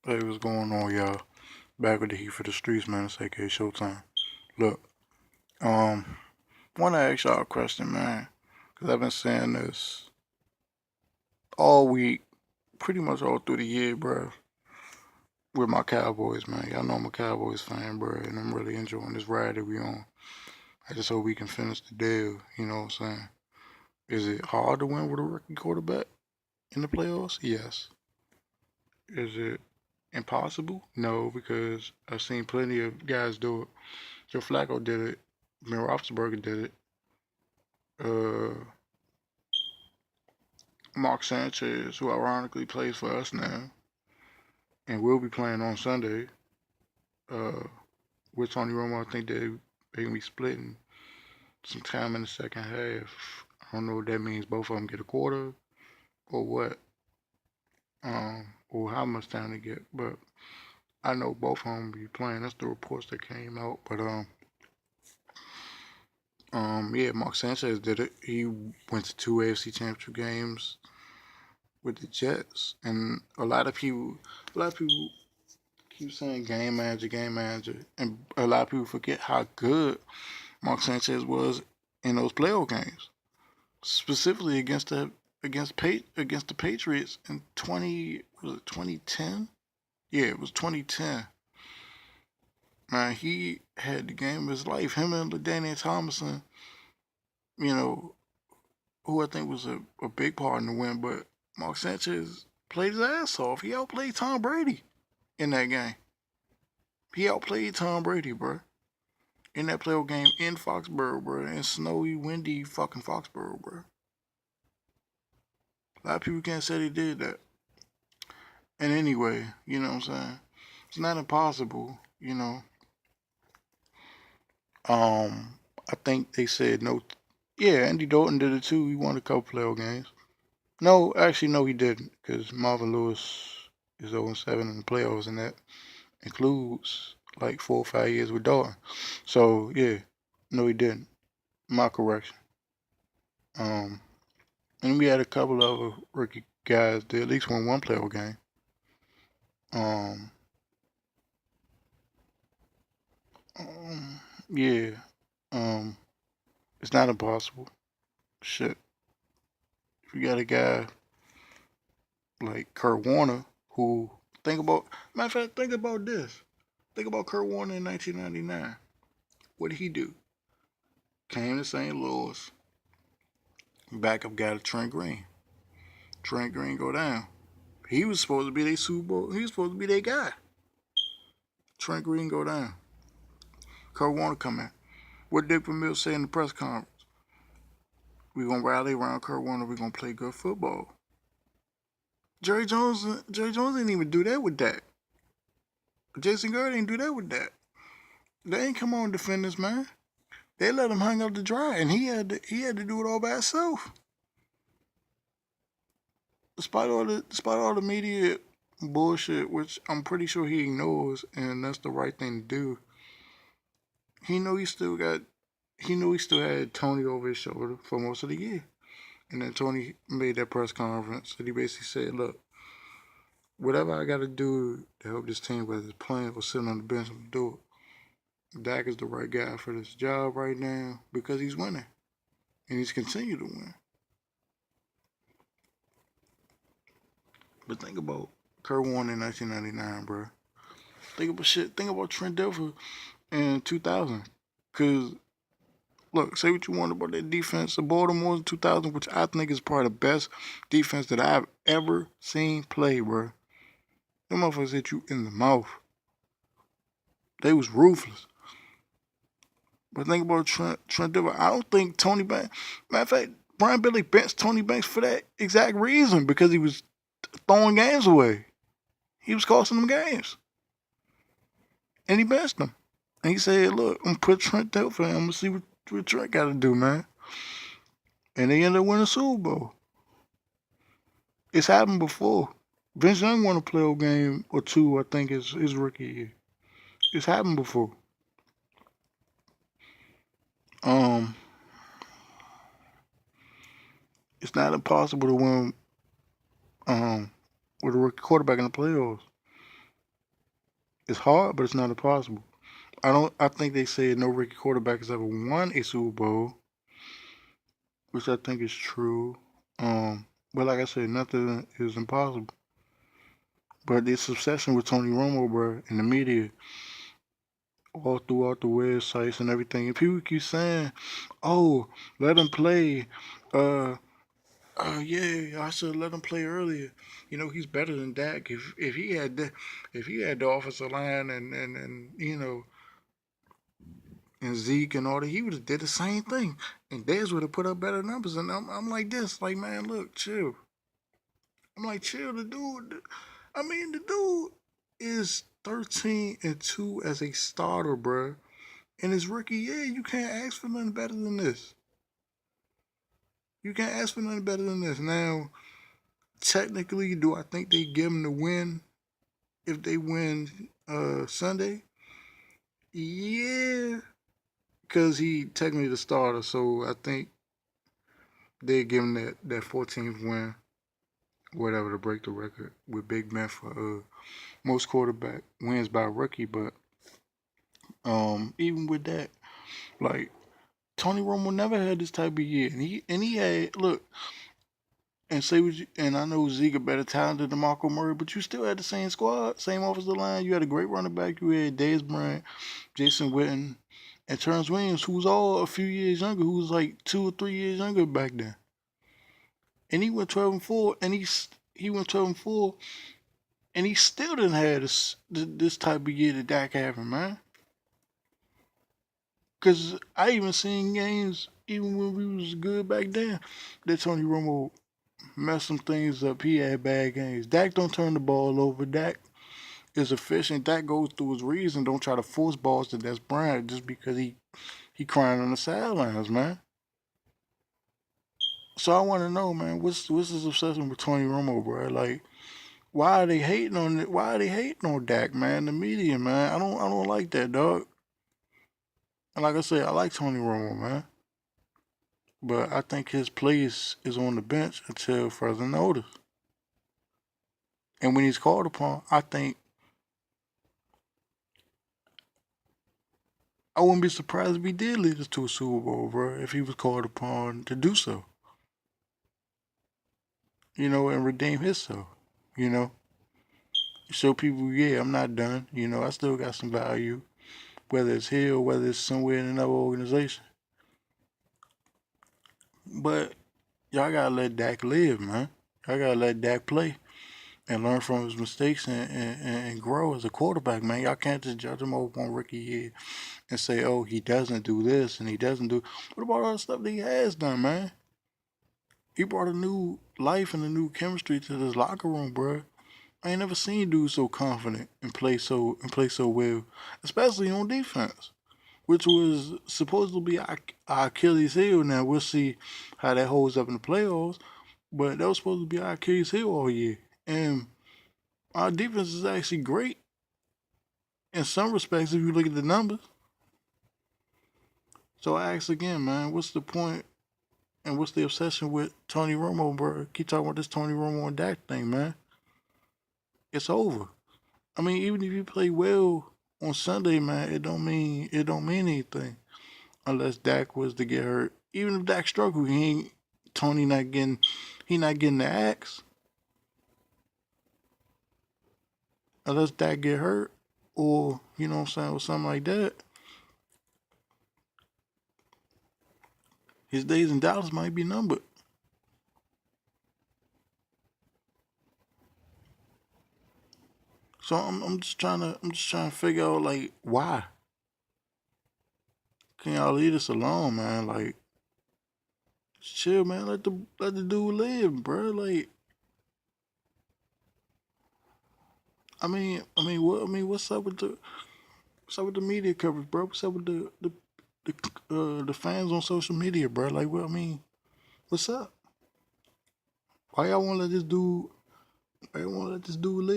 Hey, what's going on, y'all? Back with the heat for the streets, man. It's aka Showtime. Look, um, want to ask y'all a question, man, because I've been saying this all week, pretty much all through the year, bro. With my Cowboys, man. Y'all know I'm a Cowboys fan, bro, and I'm really enjoying this ride that we on. I just hope we can finish the deal. You know what I'm saying? Is it hard to win with a rookie quarterback in the playoffs? Yes. Is it impossible? No, because I've seen plenty of guys do it. Joe Flacco did it. Ben Roethlisberger did it. Uh, Mark Sanchez, who ironically plays for us now, and will be playing on Sunday. Uh, with Tony Romo, I think they gonna be splitting some time in the second half. I don't know what that means. Both of them get a quarter or what, or how much time they get. But I know both of them will be playing. That's the reports that came out. But yeah, Mark Sanchez did it. He went to two AFC Championship games with the Jets, and a lot of people keep saying game manager, and a lot of people forget how good Mark Sanchez was in those playoff games, specifically against the Patriots in 2010? Yeah, it was 2010. Man, he had the game of his life. Him and LaDainian Tomlinson, you know, who I think was a big part in the win, but Mark Sanchez played his ass off. He outplayed Tom Brady in that game. He outplayed Tom Brady, bro. In that playoff game in Foxborough, bro. In snowy, windy fucking Foxborough, bro. A lot of people can't say they did that. And anyway, you know what I'm saying? It's not impossible, you know. I think they said no. Yeah, Andy Dalton did it too. He won a couple playoff games. No, actually, no, he didn't, because Marvin Lewis is 0-7 in the playoffs, and that includes like 4 or 5 years with Dalton. So yeah, no, he didn't. My correction. Um, and we had a couple of other rookie guys that at least won one playoff game. Um, yeah. Um, it's not impossible. Shit. If you got a guy like Kurt Warner, who matter of fact, think about this. Think about Kurt Warner in 1999. What did he do? Came to St. Louis. Backup guy to Trent Green. Trent Green go down. He was supposed to be their Super Bowl. He was supposed to be their guy. Trent Green go down. Kurt Warner come in. What did Dick Vermeil say in the press conference? We're gonna rally around Kurt Warner. We're gonna play good football. Jerry Jones didn't even do that with Dak. Jason Garrett didn't do that with Dak. They ain't come on and defend this man. They let him hang up to dry, and he had to do it all by himself. Despite all the media bullshit, which I'm pretty sure he ignores, and that's the right thing to do. He knew he still had Tony over his shoulder for most of the year. And then Tony made that press conference and he basically said, look, whatever I got to do to help this team, whether it's playing or sitting on the bench, I'm going to do it. Dak is the right guy for this job right now because he's winning. And he's continued to win. But think about Kurt Warner in 1999, bro. Think about Trent Dilfer in 2000. Because, look, say what you want about that defense. The Baltimore in 2000, which I think is probably the best defense that I've ever seen play, bro. Them motherfuckers hit you in the mouth. They was ruthless. But think about Trent Dilfer. I don't think Tony Banks. Matter of fact, Brian Billy benched Tony Banks for that exact reason because he was throwing games away. He was costing them games, and he benched them. And he said, "Look, I'm gonna put Trent Dilfer. I'm gonna see what Trent got to do, man." And they ended up winning the Super Bowl. It's happened before. Vince Young won a playoff game or two, I think, his rookie year. It's happened before. Um, it's not impossible to win with a rookie quarterback in the playoffs. It's hard, but it's not impossible. I don't. I think they said no rookie quarterback has ever won a Super Bowl, which I think is true. But like I said, nothing is impossible. But this obsession with Tony Romo, bro, in the media, all throughout the websites and everything, and people keep saying, "Oh, let him play." Uh, yeah, I should let him play earlier. He's better than Dak. If he had the offensive line and and Zeke and all that, he would have did the same thing, and Dez would have put up better numbers. And I'm like this, like man, look, chill. I'm like chill. The dude is 13-2 as a starter, bruh. In his rookie year, you can't ask for nothing better than this. You can't ask for nothing better than this. Now, technically, do I think they give him the win if they win Sunday? Yeah, because he technically the starter, so I think they give him that 14th win, whatever, to break the record with Big Ben for most quarterback wins by rookie. But even with that, like Tony Romo never had this type of year, and he had look and say what you, and I know Zeke a better talented than Marco Murray, but you still had the same squad, same offensive line. You had a great running back. You had Dez Bryant, Jason Witten, and Terrence Williams, who was all a few years younger, who was like 2 or 3 years younger back then. And he went 12-4, and he went 12-4, and he still didn't have this type of year that Dak having, man. Cause I even seen games even when we was good back then that Tony Romo messed some things up. He had bad games. Dak don't turn the ball over. Dak is efficient. Dak goes through his reads and don't try to force balls to Des Bryant just because he crying on the sidelines, man. So I want to know, man, what's this obsession with Tony Romo, bro? Like, why are they hating on it? Why are they hating on Dak, man? The media, man. I don't like that, dog. And like I said, I like Tony Romo, man. But I think his place is on the bench until further notice. And when he's called upon, I wouldn't be surprised if he did lead us to a Super Bowl, bro, if he was called upon to do so, and redeem himself, you know. Show people, yeah, I'm not done, I still got some value, whether it's here or whether it's somewhere in another organization. But y'all gotta let Dak live, man. Y'all gotta let Dak play and learn from his mistakes and grow as a quarterback, man. Y'all can't just judge him over on rookie year and say, oh, he doesn't do this and he doesn't do. What about all the stuff that he has done, man? He brought a new life and a new chemistry to this locker room, bro. I ain't never seen dudes so confident and play so well, especially on defense, which was supposed to be our Achilles heel. Now we'll see how that holds up in the playoffs, but that was supposed to be our Achilles heel all year, and our defense is actually great in some respects if you look at the numbers. So I ask again, man, what's the point and what's the obsession with Tony Romo, bro? Keep talking about this Tony Romo and Dak thing, man. It's over. I mean, even if you play well on Sunday, man, it don't mean anything unless Dak was to get hurt. Even if Dak struggled, Tony not getting the axe unless Dak get hurt or what I'm saying, or something like that. His days in Dallas might be numbered. So I'm just trying to figure out like why. Can y'all leave us alone, man? Like, chill, man. Let the dude live, bro. Like, what's up with the media coverage, bro? What's up with the fans on social media, bro? Like, what's up? Why y'all want to let this dude? Why y'all want to let this dude live?